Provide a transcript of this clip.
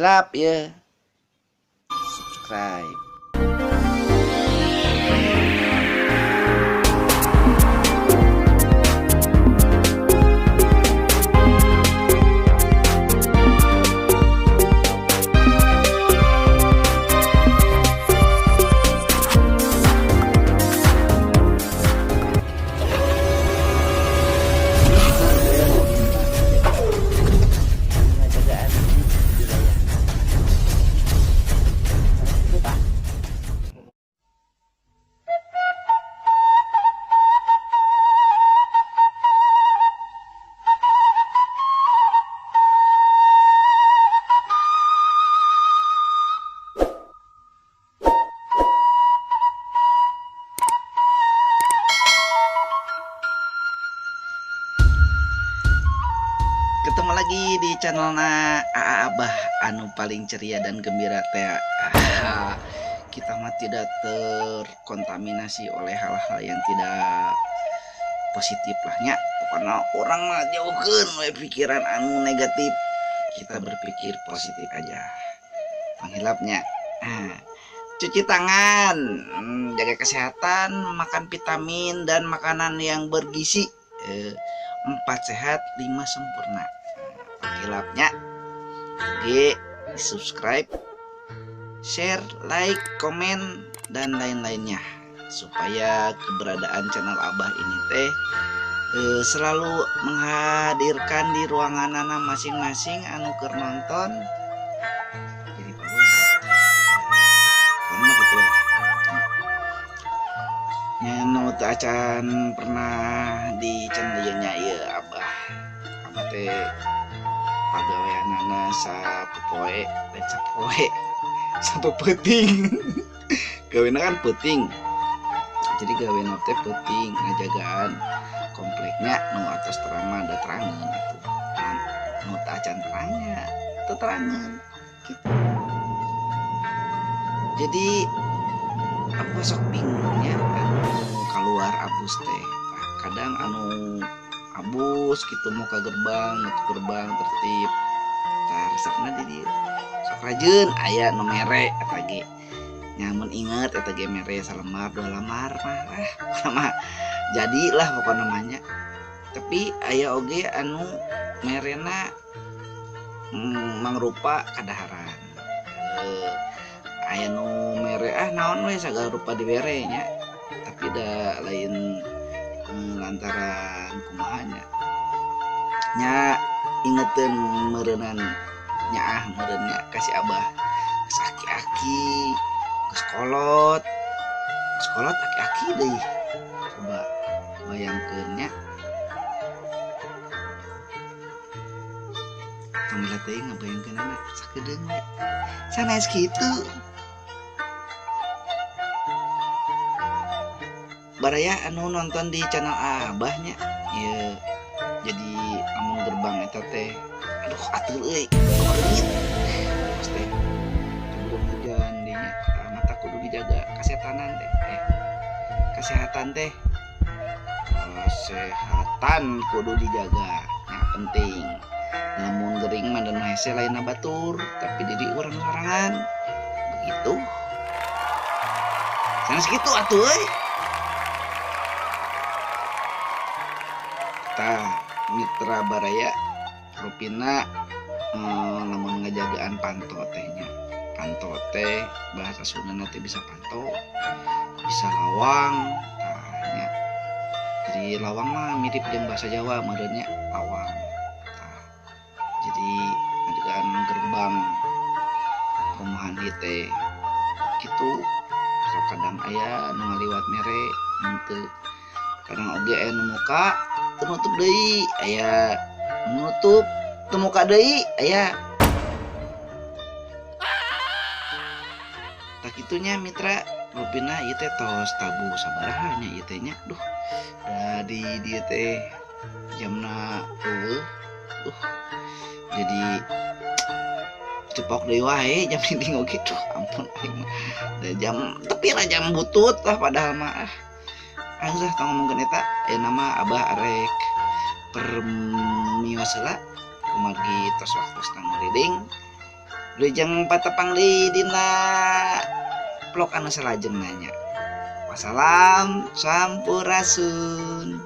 subscribe ya. Subscribe. Ketemu lagi di channelna Aa Abah anu paling ceria dan gembira teh. Kita mah tidak terkontaminasi oleh hal-hal yang tidak positif lahnya. Pokoknya orang mah jauhkeun we pikiran anu negatif. Kita berpikir positif aja. Penghilapnya. Cuci tangan, jaga kesehatan, makan vitamin dan makanan yang bergizi. 4 sehat 5 sempurna. Penghilapnya di subscribe, share, like, komen dan lain-lainnya supaya keberadaan channel Abah ini teh selalu menghadirkan di ruangan anak masing-masing anu keur nonton. Jadi pokoknya gitu lah. Nu teu acan pernah di channel ieu nya ieu Abah teh pagaweanana sapopoe dan sapeuting. Gawena kan peuting. Jadi gawena teh peuting ngajagaan kompleknya nu atas terang mah da terangeun atuh. Nu teu acan terangnya teu terangeun gitu. Jadi aku sok bingungnya anu keluar abus teh. Kadang anu abus gitu mau ke gerbang, nutup gerbang tertib. Resepna di dieu. Sok rajeun aya nu mere eta ge. Nyamun inget eta ge mere salembar 2 lembar mah jadilah pokoknya namanya. Tapi aya oge anu merena mangrupa kadaharan. Aya nu mere naon we sagala rupa dibere nya. Tapi da lain lantaran kumahanya nya ingetin merenan nyaah merennya kasih Abah geus aki-aki geus kolot aki-aki deui. Coba bayangkeun nya tong teh ngabayangkeun anak sakedeung we sanes kitu. Baraya anu nonton di channel Abahnya ya, jadi amun gerbang eta teh aduh atuh euy renyit pas teh sebelum hujan dinya mata kudu dijaga kesehatan kudu dijaga yang penting. Lamun gering mah dan hese lainna batur tapi diri urang sorangan begitu sanes kitu atuh euy. Mitra baraya rupina lamun ngajagaan panto tehnya. Panto teh bahasa Sunda teh bisa panto, bisa lawang. Tahnya. Jadi lawang mah mirip jeung bahasa Jawa meureunnya lawang. Jadi ngajagaan gerbang perumahan ieu teh kitu. Sok kadang aya nu ngaliwat mere henteu. Kadang oge aya nu muka nutup deui aya nutup teu muka deui aya. Tak kitunya mitra rupina ieu teh tos tabu sabaraha nya ieu teh nya. Duh da di dieu teh jamna eueuh. Jadi cepok deui wae jam dinding oge tuh ampun aing mah. Da jam tepi lah jam butut lah padahal mah. Angsa tong ngomongkeun eta nama Abah arek permios heula kumargi tos waktu setengah reading Wilujeng patepang di dina vlog anu salajeng nanya. Wassalam sampurasun.